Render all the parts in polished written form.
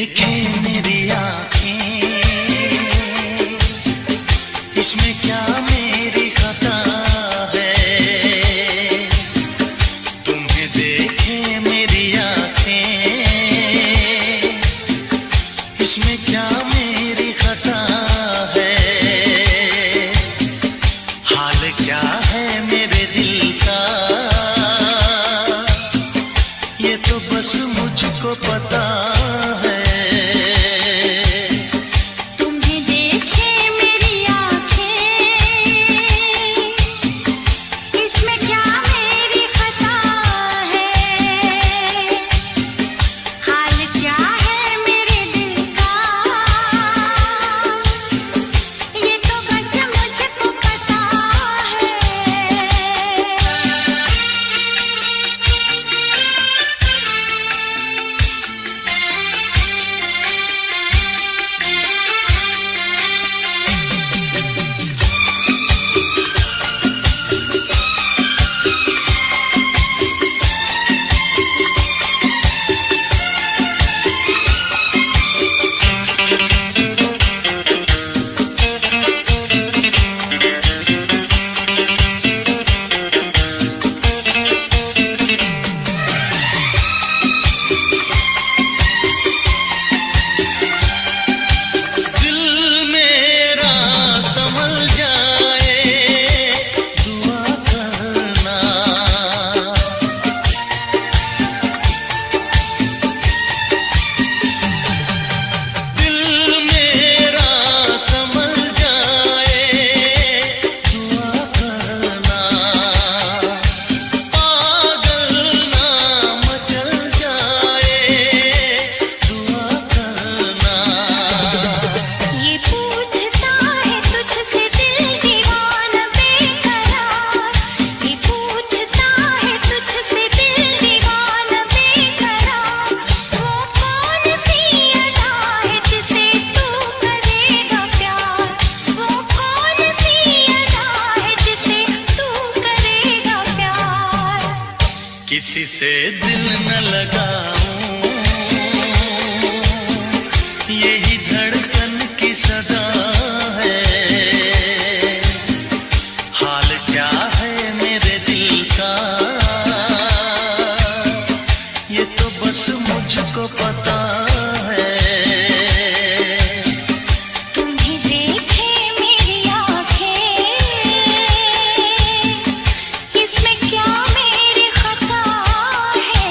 देखे मेरी आँखें, इसमें क्या मेरी खता है। तुम्हें देखे मेरी आँखें, इसमें क्या मेरी खता है। हाल क्या है मेरे दिल का, ये तो बस मुझको पता है। तुम्हें देखे मेरी आँखें, इसमें क्या मेरी खता है। हाल क्या है मेरे दिल का, ये तो बस मुझको पता है। किसी से दिल न लगाऊं, यही धड़कन की सदा है। हाल क्या है मेरे दिल का, ये तो बस मुझको पता है। तुम्हें देखे मेरी आँखें, इसमें क्या मेरी खता है।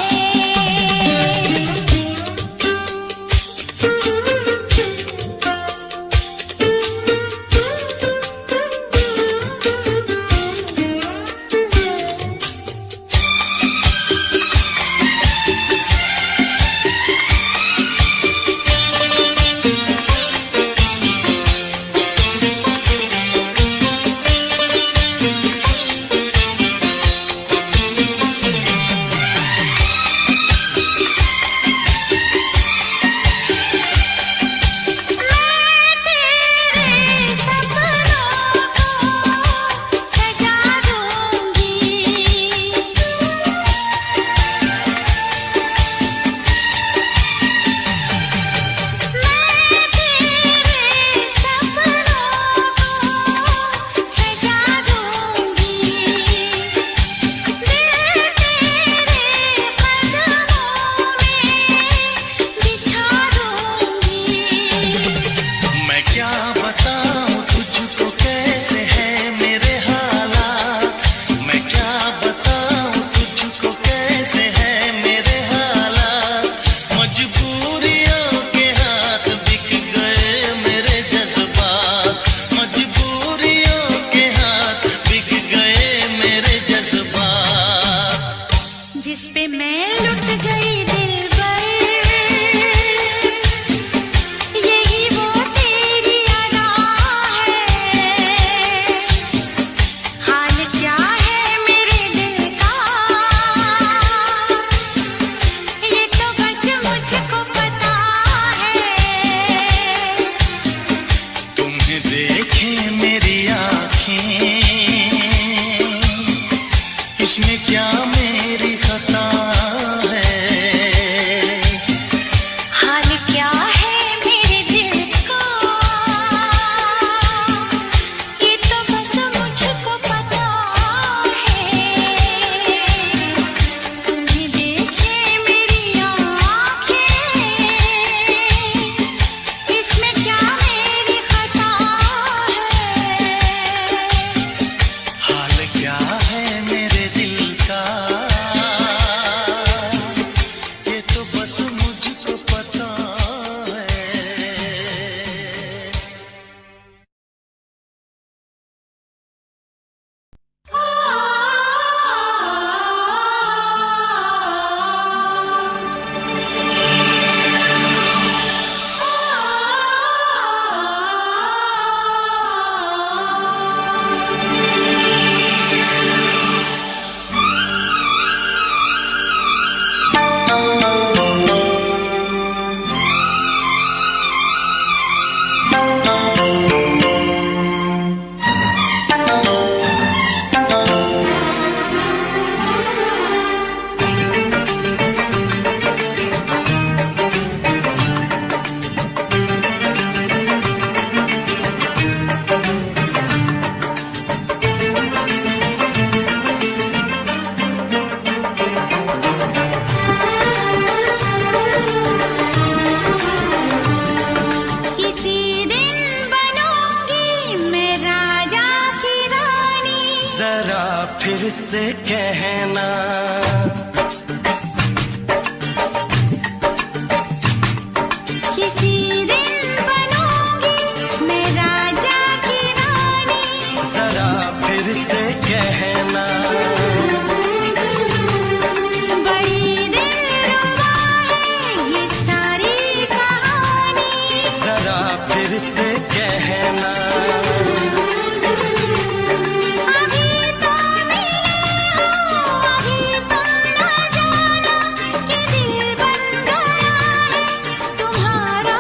से कहना। किसी दिन बनूंगी मैं राजा की रानी, जरा फिर से कहना। बड़ी दिलरुबा है ये सारी कहानी, जरा फिर से कहना। अभी तो मिले हो, अभी तुम ना जाना कि दिल बन गया है तुम्हारा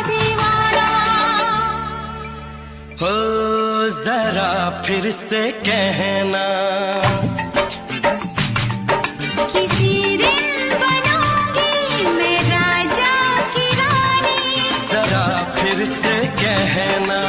दीवाना। हो जरा फिर से कहना। किसी दिन बनूंगी मैं राजा की रानी, जरा फिर से कहना।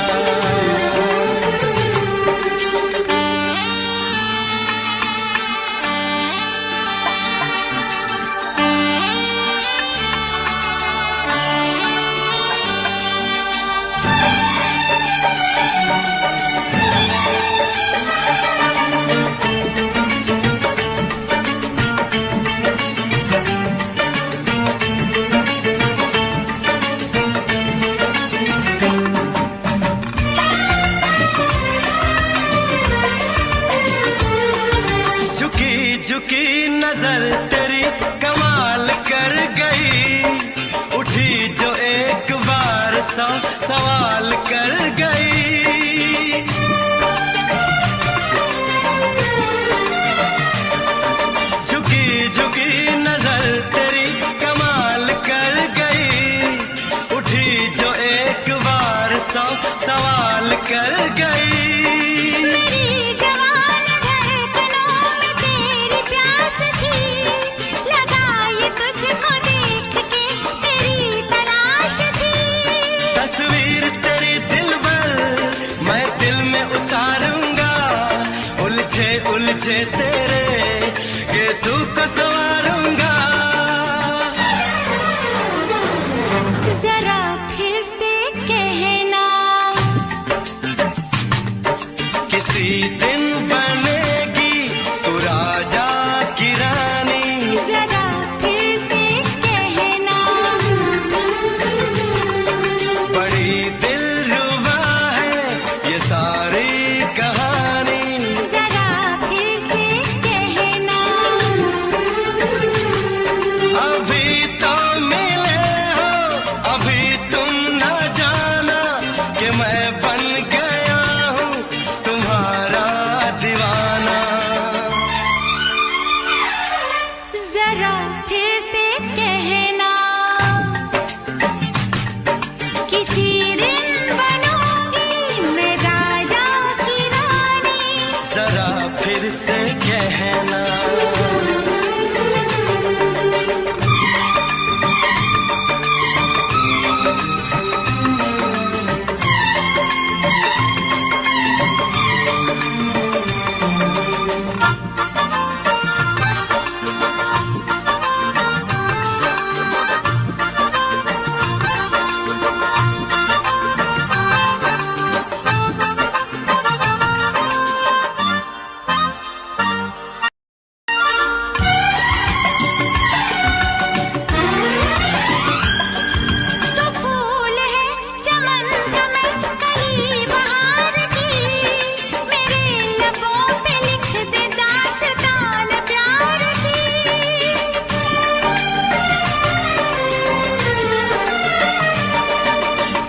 झुकी झुकी नजर तेरी कमाल कर गई, उठी जो एक बार सौ सवाल कर गई। झुकी झुकी नजर तेरी कमाल कर गई, उठी जो एक बार सौ सवाल कर गई। मेरी जवान धड़कनों में तेरी प्यास थी, लगाई तुझको देख के तेरी तलाश थी। तस्वीर तेरी दिल भर मैं दिल में उतारूंगा, उलझे उलझे तेरे गेसू को संवारूंगा। जरा फिर से कहना, किसी दिन बनेगी तू राजा की रानी, जरा फिर से कहना। बड़ी दिलरुबा है ये सारी कहानी। जरा फिर से कहना, अभी तो मिले हो, अभी तुम न जाना कि मैं बन गया हूँ तुम्हारा दीवाना। जरा फिर से कहना, किसी दिन बनूंगी मैं राजा की रानी, जरा फिर से कहना। तो फूल है चमन का मैं कली बहार की, मेरे लबों पे लिख दे दास्तान प्यार की।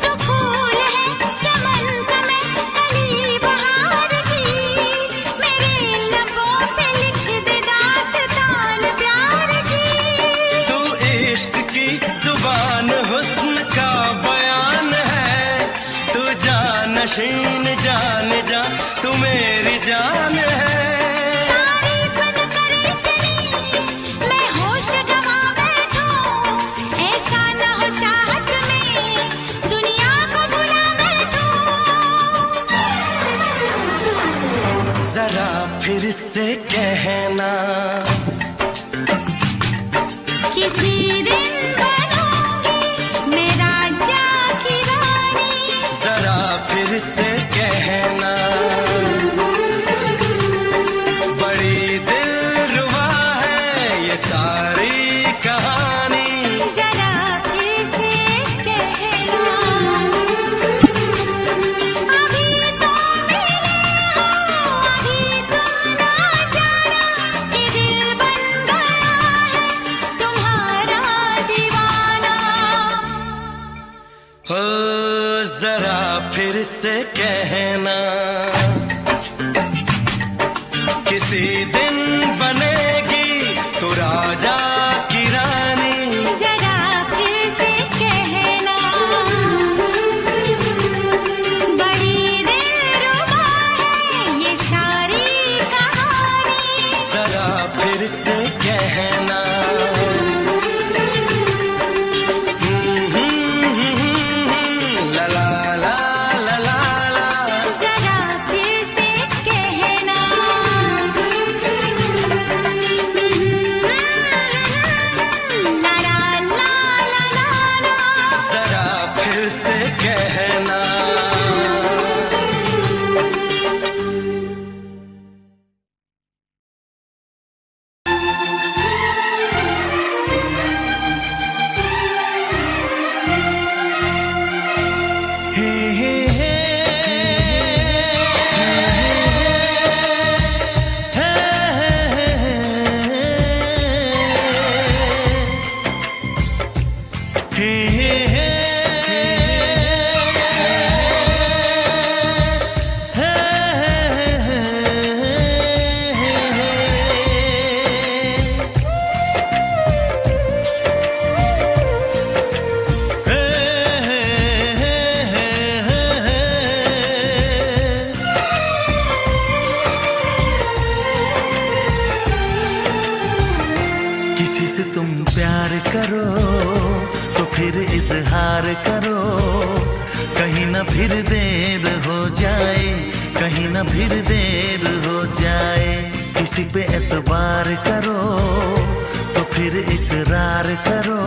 तो फूल है चमन का मैं कली बहार की, मेरे लबों पे लिख दे दास्तान प्यार की। तू इश्क की जुबान हुस्न का बयान है, तू जानशीन जान जा तू मेरी जान है। तारीफ न करे इतनी मैं होश गवा बैठूं, ऐसा न हो चाहत में दुनिया को भुला बैठूं। जरा फिर से कहना, किसी दिन बनूंगी मैं राजा की रानी, जरा फिर से कहना। बड़ी हो जरा फिर से कहना, किसी दिन बनेगी तू राजा की रानी। जरा फिर से कहना, बड़ी दिलरुबा है ये सारी कहानी। जरा फिर से कहना, किसी से तुम प्यार करो तो फिर इजहार करो, कहीं ना फिर देर हो जाए, कहीं ना फिर देर हो जाए। किसी पे एतबार करो तो फिर इकरार करो,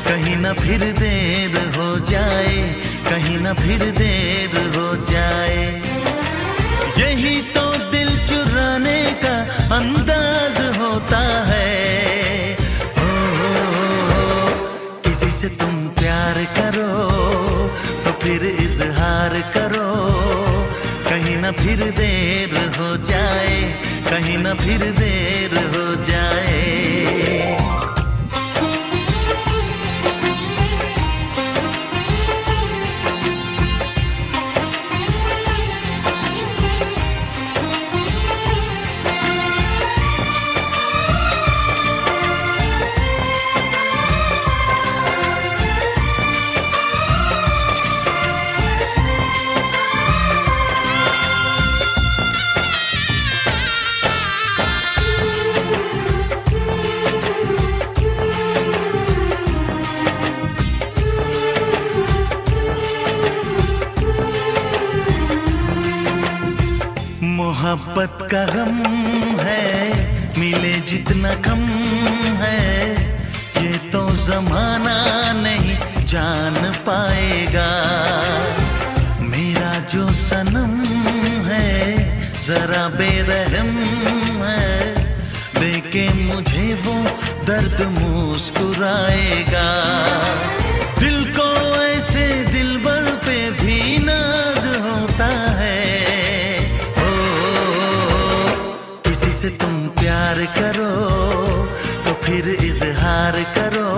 कहीं ना फिर देर हो जाए, कहीं ना फिर देर हो जाए। यही तो दिल चुराने का अंदाज होता है। किसी से तुम प्यार करो तो फिर इजहार करो, कहीं ना फिर देर हो जाए, कहीं ना फिर देर हो जाए। मोहब्बत का गम है, मिले जितना कम है, ये तो जमाना नहीं जान पाएगा। मेरा जो सनम है जरा बेरहम है, देखे मुझे वो दर्द मुस्कुराएगा। दिल को ऐसे दिलबर पे भी नाज होता है। से तुम प्यार करो तो फिर इजहार करो,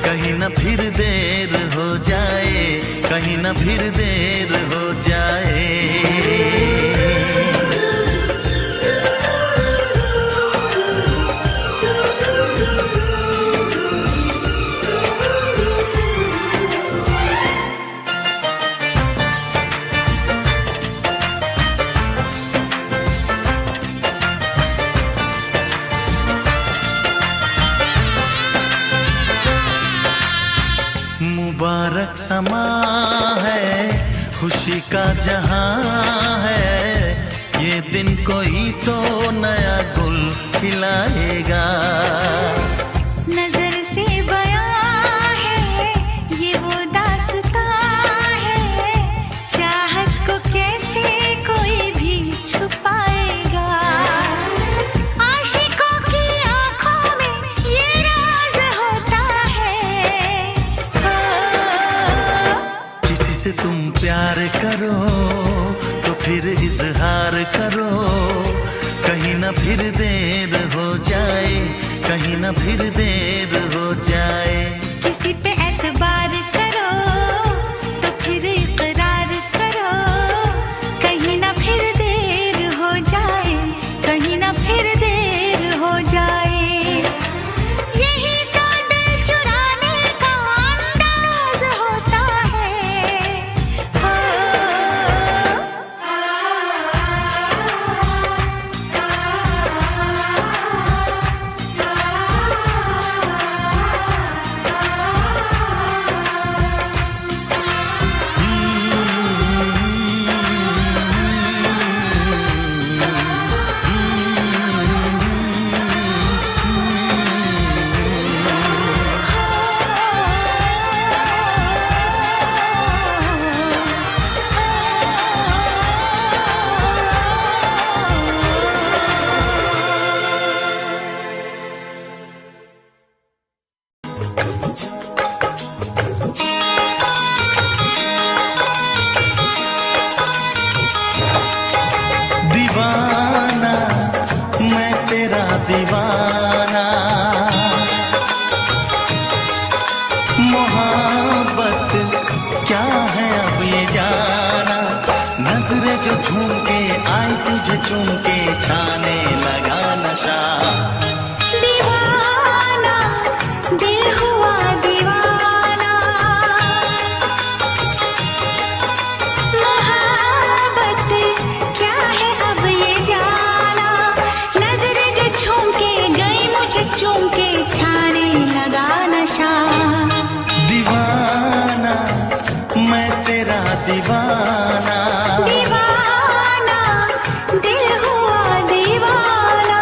कहीं ना फिर देर हो जाए, कहीं ना फिर देर हो जाए। मुबारक समा है, खुशी का जहां है, ये दिन कोई तो नया गुल खिलाएगा। नजर से बयां है ये वो दास्तां है, चाहत को कैसे कोई भी छुपाएगा। आशिकों की आंखों में ये राज होता है। किसी से तुम प्यार करो तो फिर इजहार करो, कहीं ना फिर देर हो जाए, कहीं ना फिर देर हो जाए। किसी पे एतबार करो है अब ये जाना, नजरें जो झूम के आई तुझे चूम के छाने लगा नशा। दीवाना दिल हुआ दीवाना, मोहब्बत क्या है अब ये जाना, नजरें जो झूम के गई मुझे चूम के छाने लगा नशा। दीवाना मैं तेरा दीवाना, दीवाना दिल हुआ दीवाना।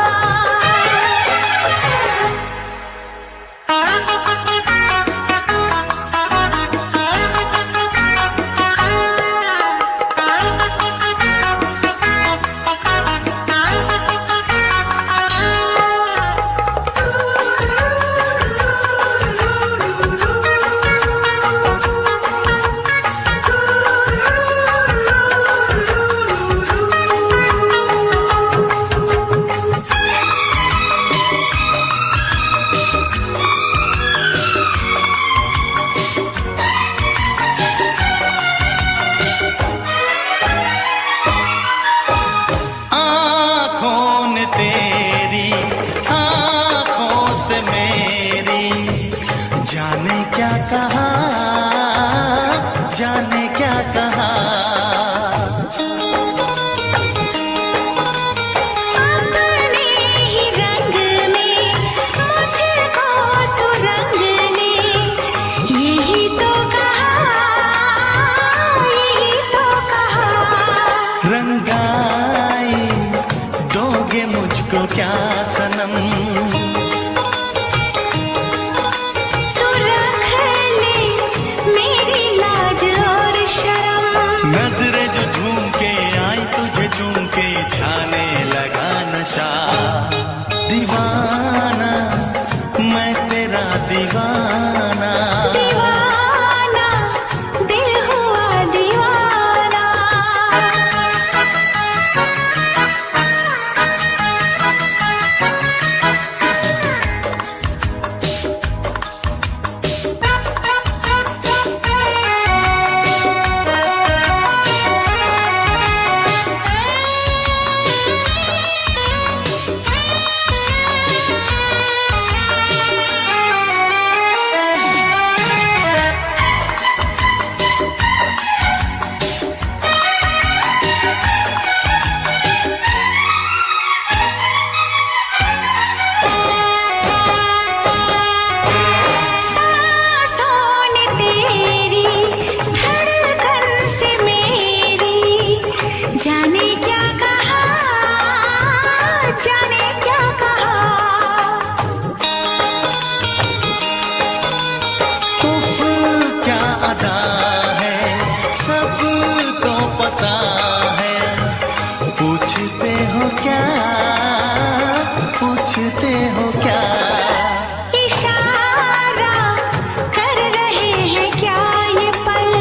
तेरी आँखों से मेरी जाने क्या कहा, जाने क्या कहा। अपने ही रंग में मुझको तो रंग ले, यही तो कहा, यही तो कहा। रंगाई दोगे मुझको क्या सनम, तू रख ले मेरी लाज और शर्म, नजरें जो झूम के आई तुझे चूम के छाने लगा नशा। दीवाना मैं तेरा दीवाना, दीवाना दिल हुआ दीवाना। जाने क्या कहा, जाने क्या कहा। उफ क्या अदा है सब तो पता है, पूछते हो क्या, पूछते हो क्या। इशारा कर रहे हैं क्या ये पल,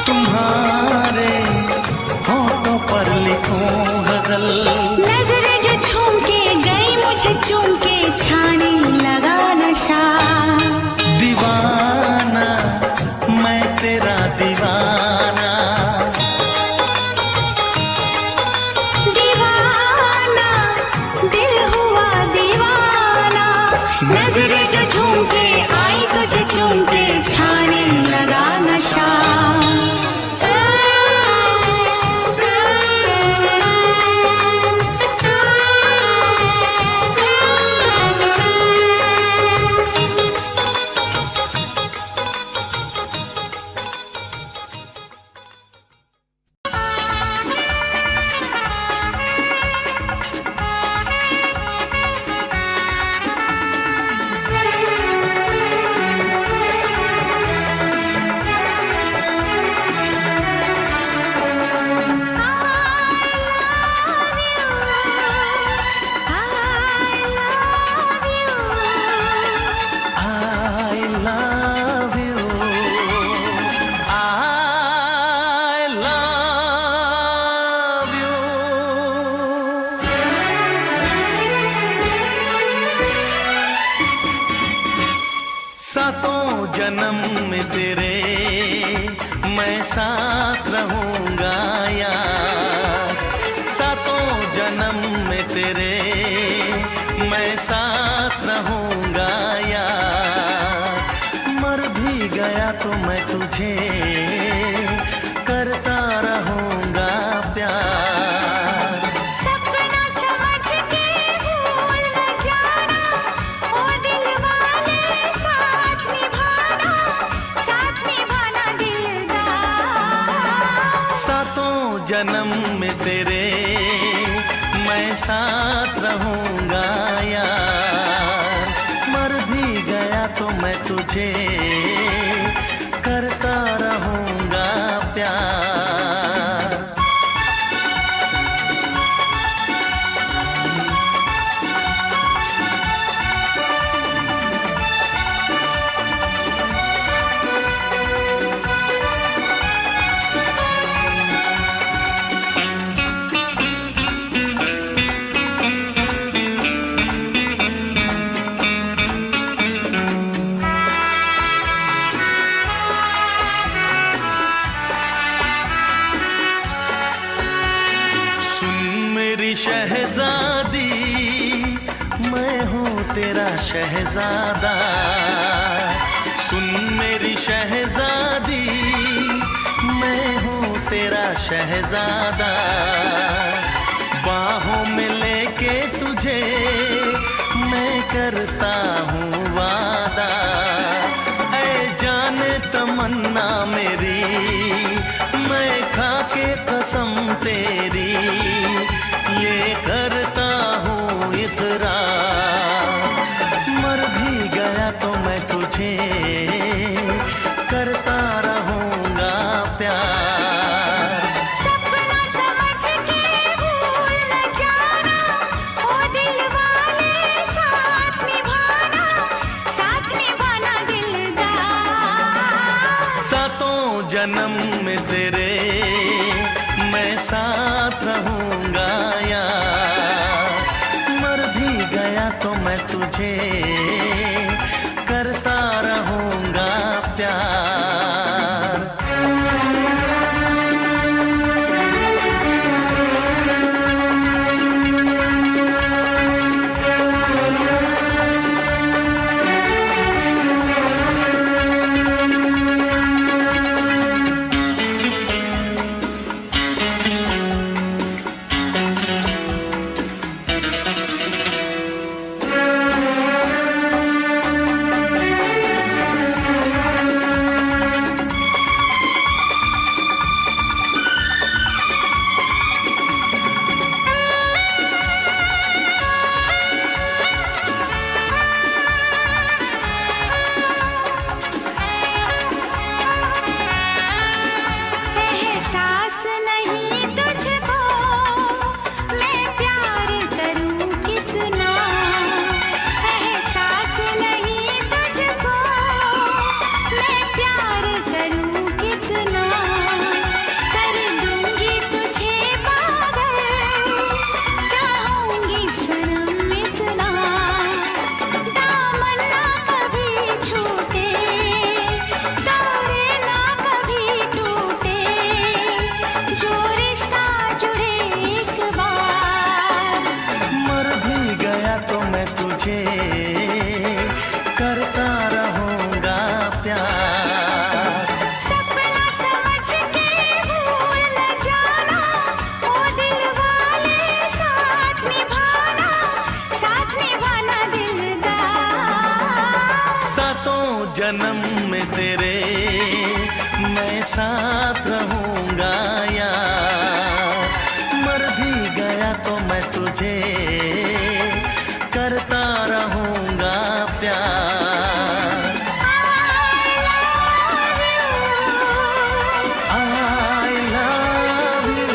तुम्हारे होठों पर लिखूं गजल, नजरें जो झूम के गई मुझे चूम के छाने लगा नशा। दीवाना सातों जन्म में तेरे मैं साथ रहूंगा यार, सातों जन्म में तेरे मैं साथ रहूंगा यार। मर भी गया तो मैं तुझे करता रहूंगा प्यार। सपना समझ के भूल न जाना, ओ दिल वाले साथ निभाना दिलदार। सातों जन्म में तेरे मैं साथ रहूंगा यार, मर भी गया तो मैं तुझे करता रहूंगा प्यार। शहजादी मैं हूँ तेरा शहजादा, सुन मेरी शहजादी मैं हूँ तेरा शहजादा। बाहों में लेके तुझे मैं करता हूँ वादा, ऐ जाने तमन्ना मेरी मैं खा के कसम तेरी ये करता हूँ इकरार। मर भी गया तो मैं तुझे करता रहूंगा प्यार। सपना समझ के भूल न जाना, ओ दिल वाले साथ निभाना दिलदार। सातों जन्म में तेरे मैं साथ रहूंगा यार, मर भी गया तो मैं तुझे करता रहूंगा प्यार। करता रहूंगा प्यार। सपना समझ के भूल न जाना, ओ दिल वाले साथ निभाना दिलदार। सातों जन्म में तेरे मैं साथ रहूंगा यार, मर भी गया तो मैं तुझे करता रहूंगा प्यार। I love you, I love you।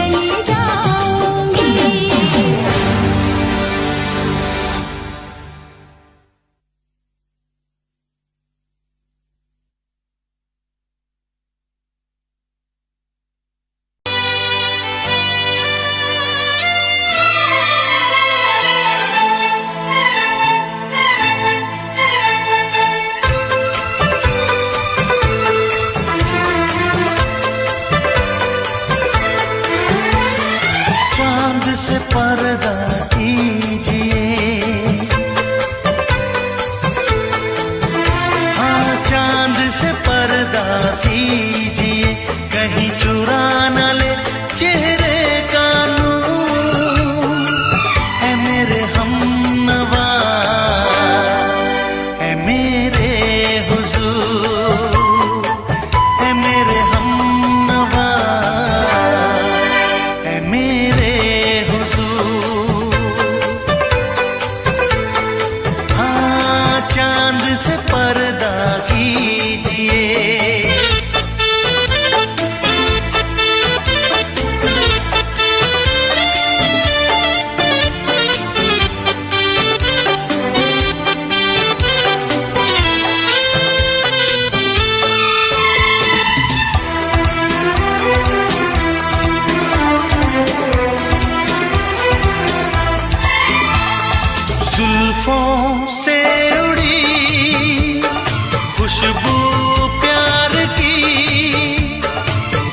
चली जाऊंगी। चांद से पर्दा कीजिए, हाँ चांद से पर्दा कीजिए, कहीं चुरा न ले चेहरे का नूर। है मेरे हमनवा, है मेरे हुजूर, है मेरे हमनवा, है मेरे चांद से पर्दा कीजिए। जुल्फों से उड़ी खुशबू प्यार की,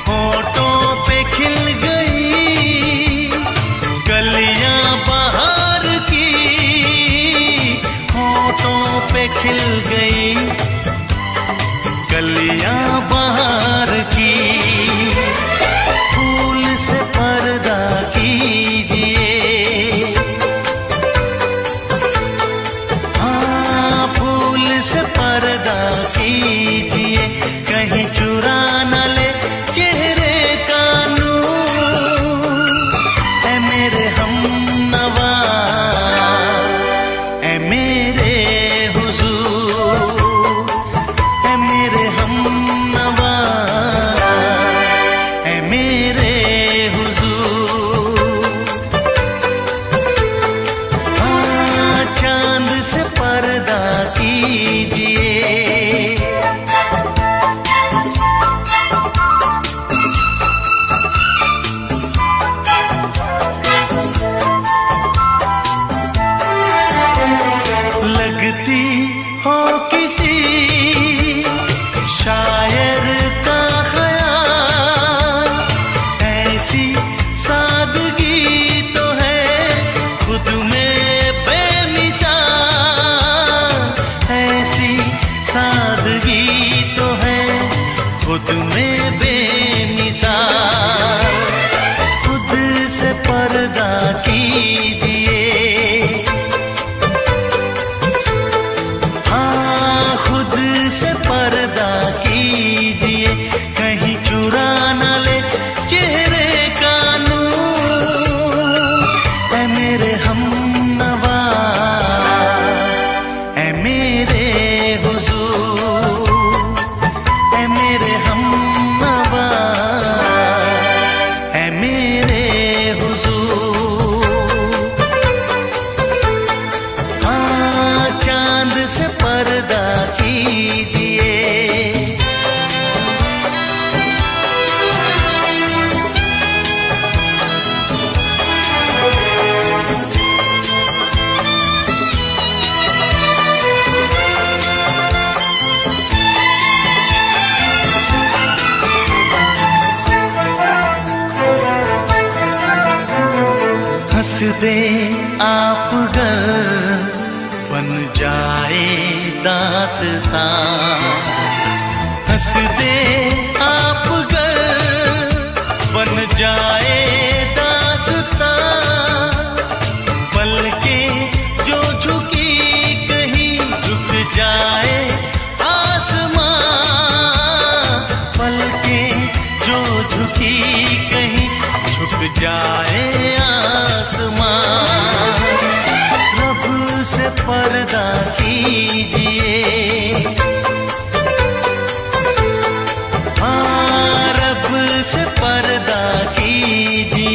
होठों पे खिल गई कलियां बहार की, होठों पे खिल गई कलियां बहार की। फूल से पर्दा कीजिए, से पर्दा कीजिए, कहीं चुरा न ले चेहरे का नूर। है मेरे हमनवा, है मेरे हुजूर, है मेरे हमनवा, है मेरे हुजूर। हाँ चांद से पर्दा कीजिए। लगती हो किसी शायर का ख्याल, ऐसी सादगी तो है खुद में बेमिसाल, ऐसी सादगी तो है खुद में बेमिसाल। खुद से पर्दा कीजिए, हाँ खुद से पर्दा कीजिए, कहीं चुरा न ले चेहरे का नूर। है मेरे हमनवा, है मेरे हुजूर, है मेरे हमनवा, है मेरे हुजूर। हाँ चांद से पर्दा कीजिए। हंस दे आप गर बन जाए दास्तां, हंस दे आप गर बन जाए दास्तां। पलकें जो झुकी कहीं झुक जाए आसमां, पलकें जो झुकी कहीं झुक जाए आसमां। रब से पर्दा कीजिए, हाँ रब से पर्दा कीजिए,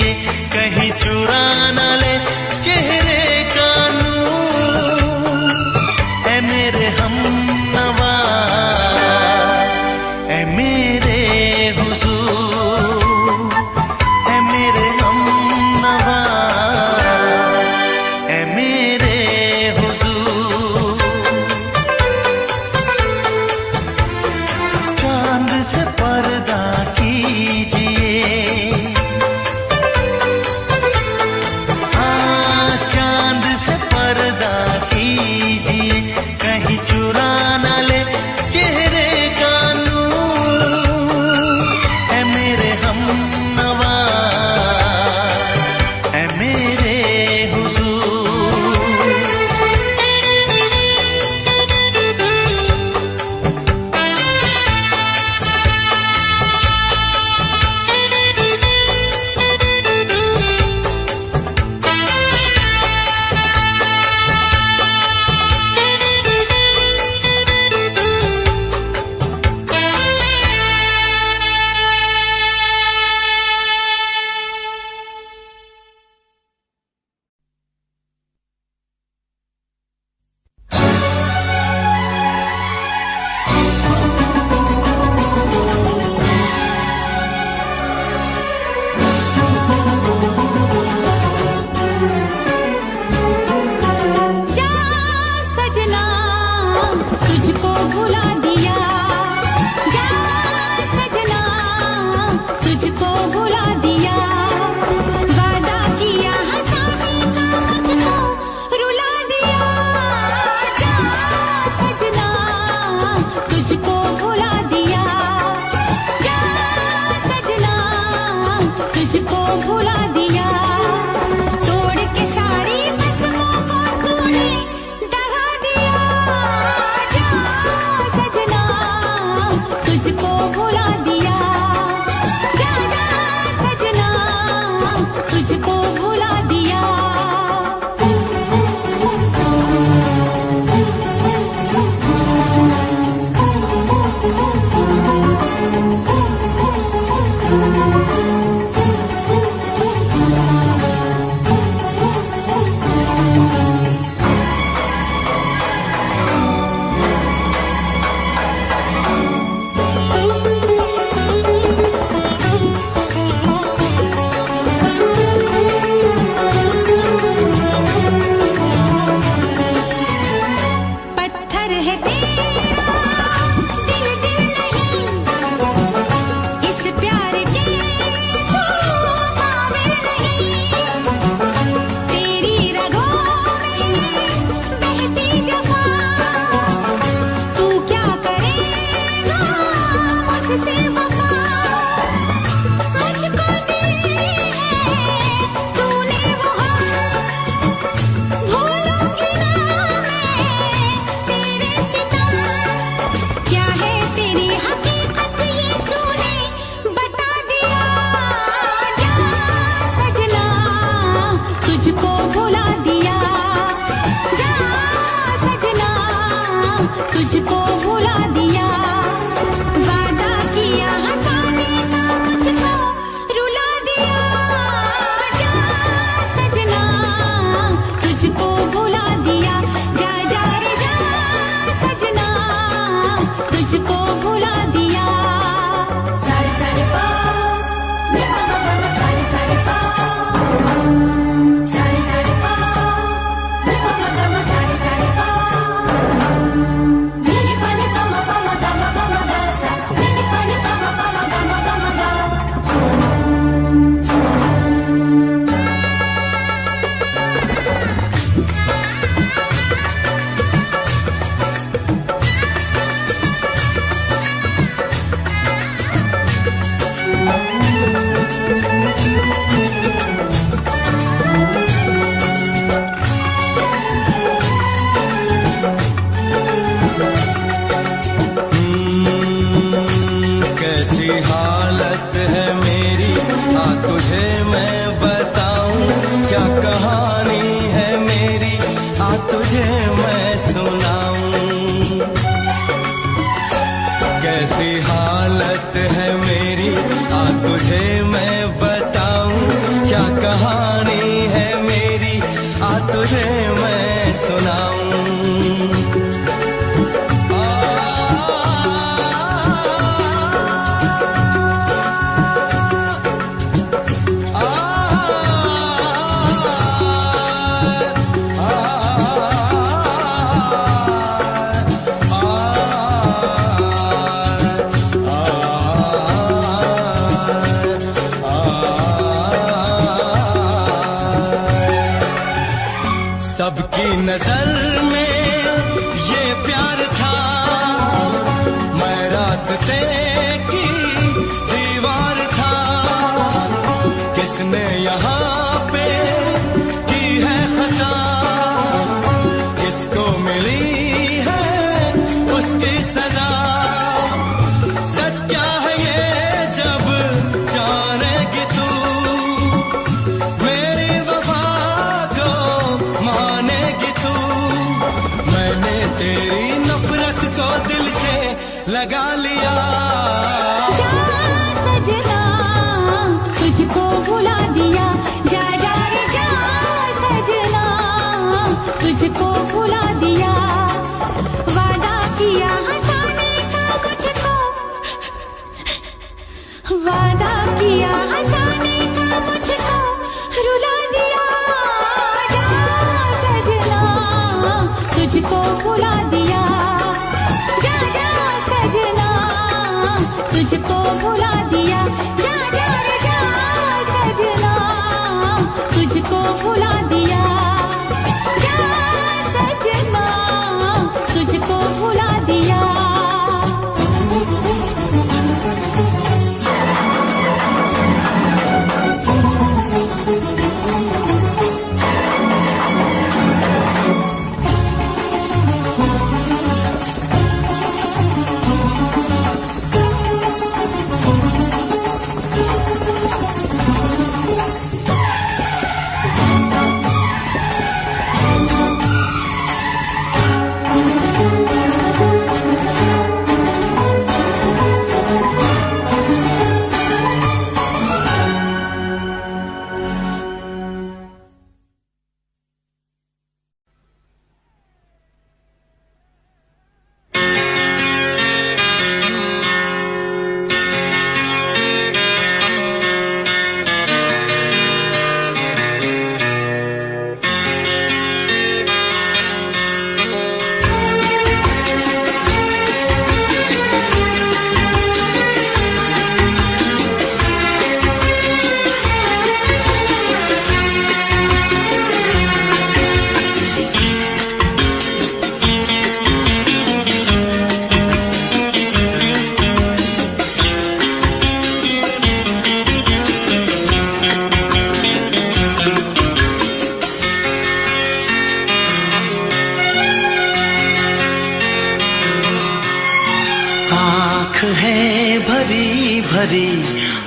भरी भरी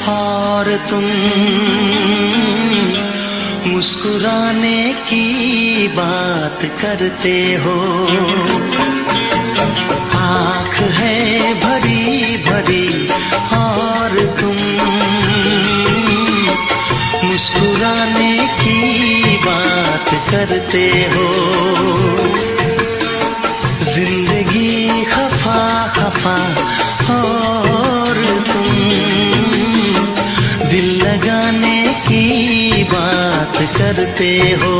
और तुम मुस्कुराने की बात करते हो। आँख है भरी भरी और तुम मुस्कुराने की बात करते हो। जिंदगी खफा खफा और तुम दिल लगाने की बात करते हो।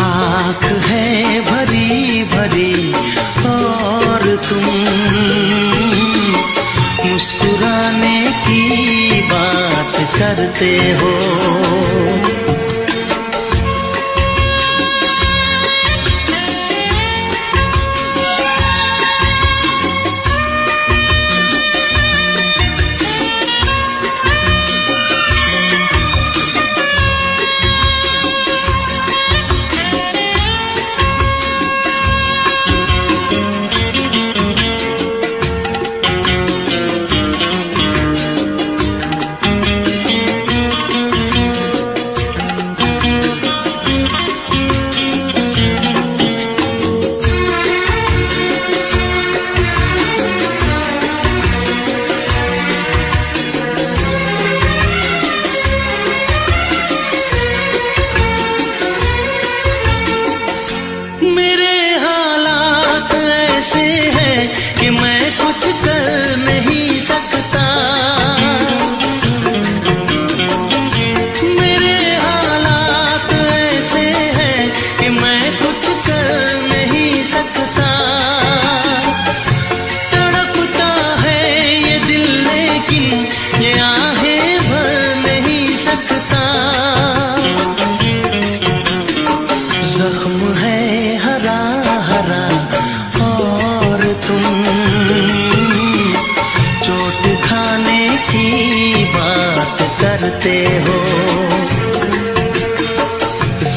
आँख है भरी भरी और तुम मुस्कुराने की बात करते हो। जख्म है हरा हरा और तुम चोट खाने की बात करते हो।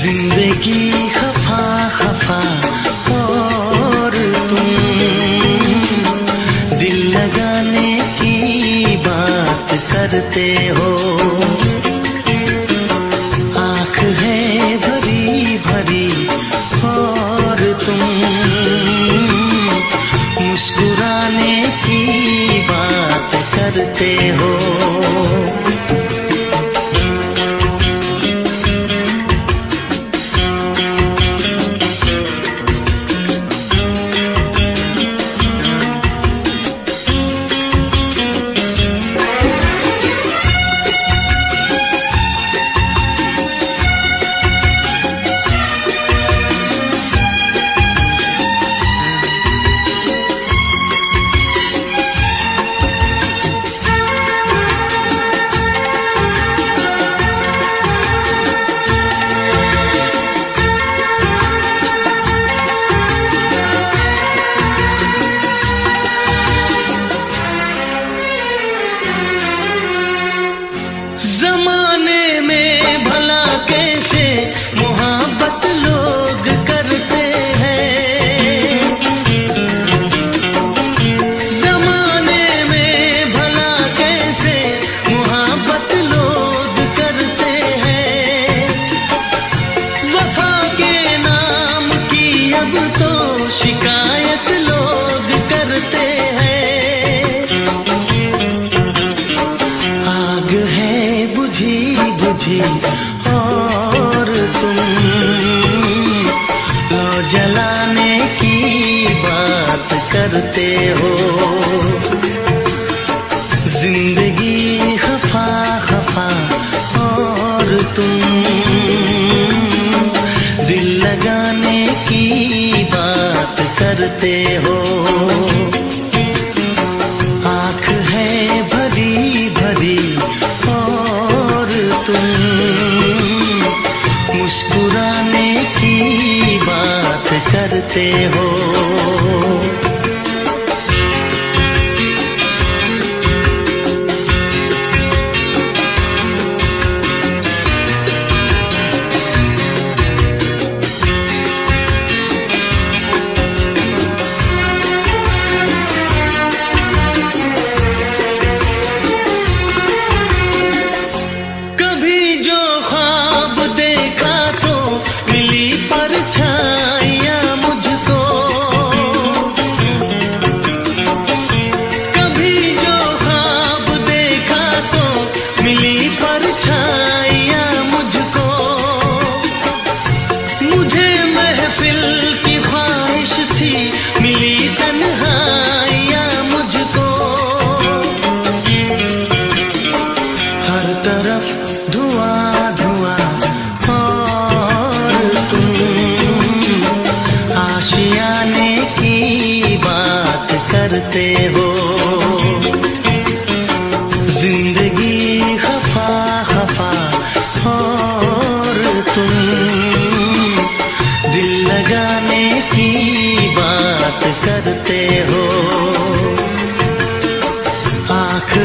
जिंदगी खफा खफा और तुम दिल लगाने की बात करते हो। आँख है भरी भरी और तुम मुस्कुराने की बात करते हो। जमाने में भला कैसे मोहब्बत लोग करते हैं। जमाने में भला कैसे मोहब्बत लोग करते हैं। वफा के नाम की अब तो शिकायत लोग करते हैं। आग है बुझी बुझी और तुम लो जलाने की बात करते हो। जिंदगी खफा खफा और तुम दिल लगाने की बात करते हो। आँख है भरी भरी और तुम मुस्कुराने की बात करते हो।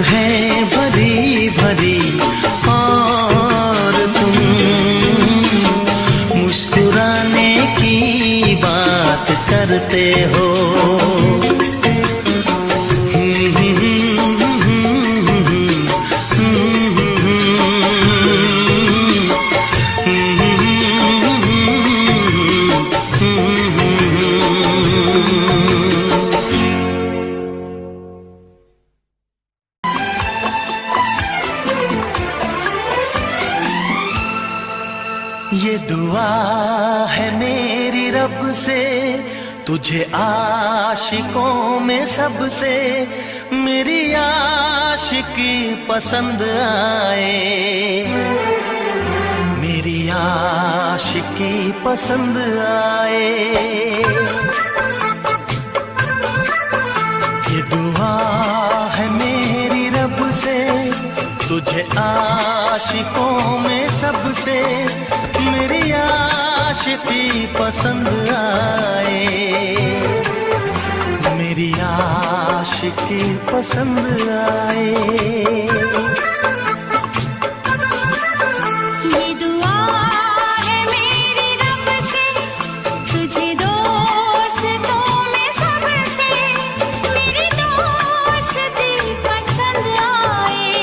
है भरी भरी और तुम मुस्कुराने की बात करते हो। ये दुआ है मेरी रब से तुझे आशिकों में सबसे मेरी आशिकी पसंद आए, मेरी आशिकी पसंद आए। ये दुआ है मेरी रब से तुझे आशिकों में सबसे मेरी आशिकी पसंद आए, मेरी आशिकी पसंद आए। ये दुआ है मेरी रब से तुझे दोस्तों में सबसे मेरी दोस्ती पसंद आए,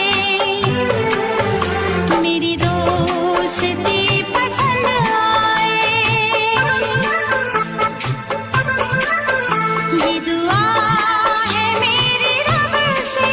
मेरी दोस्ती पसंद आए। ये दुआ है मेरी रब से।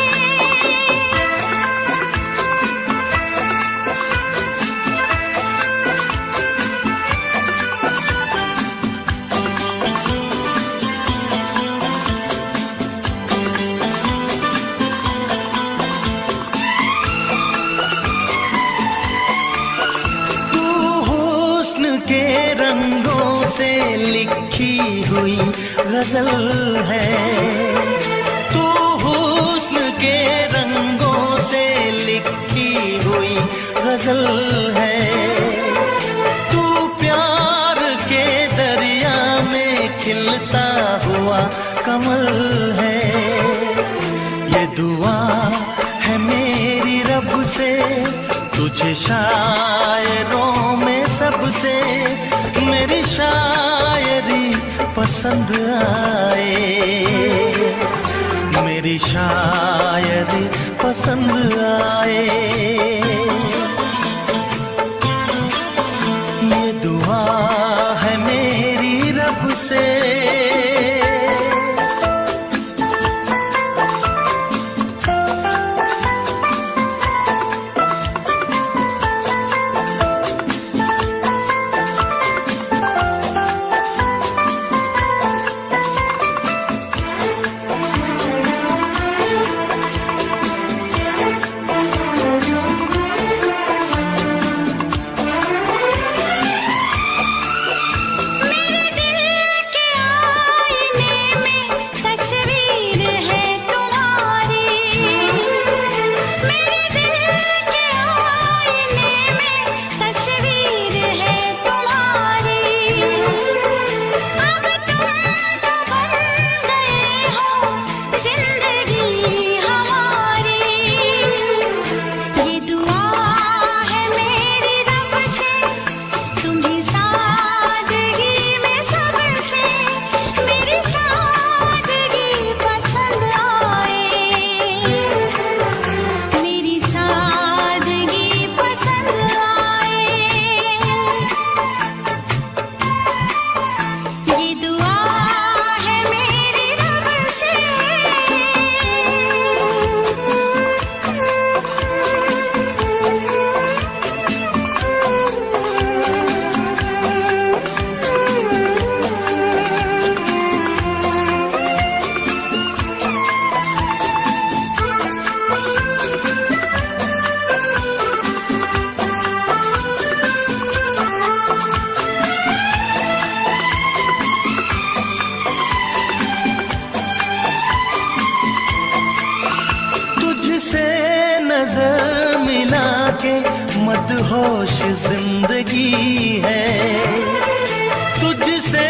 तू हुस्न के रंगों से लिखी हुई गजल है, तू हुस्न के रंगों से लिखी हुई गजल है। तू प्यार के दरिया में खिलता हुआ कमल है। ये दुआ है मेरी रब से तुझे शायरों में सबसे मेरी शायरी पसंद आए, मेरी शायरी पसंद आए। ये दुआ है मेरी रब से। नजर मिला के मदहोश जिंदगी है, तुझसे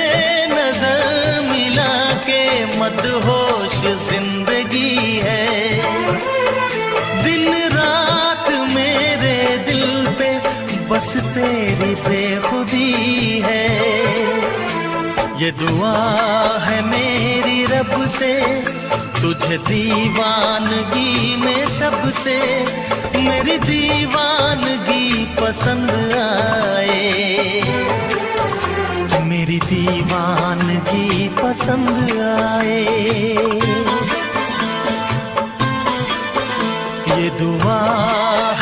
नजर मिला के मदहोश जिंदगी है। बस तेरी बेखुदी है। ये दुआ है मेरी रब से, तुझे दीवानगी में सबसे मेरी दीवानगी पसंद आए, मेरी दीवानगी पसंद आए। ये दुआ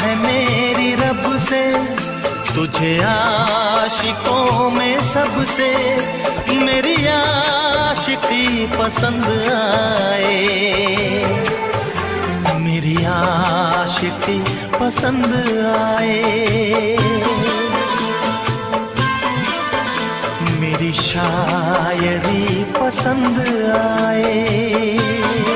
है मेरी रब से, तुझे आशिकों में सबसे मेरी आशिकी पसंद आए, मेरी आशिकी पसंद आए, मेरी शायरी पसंद आए।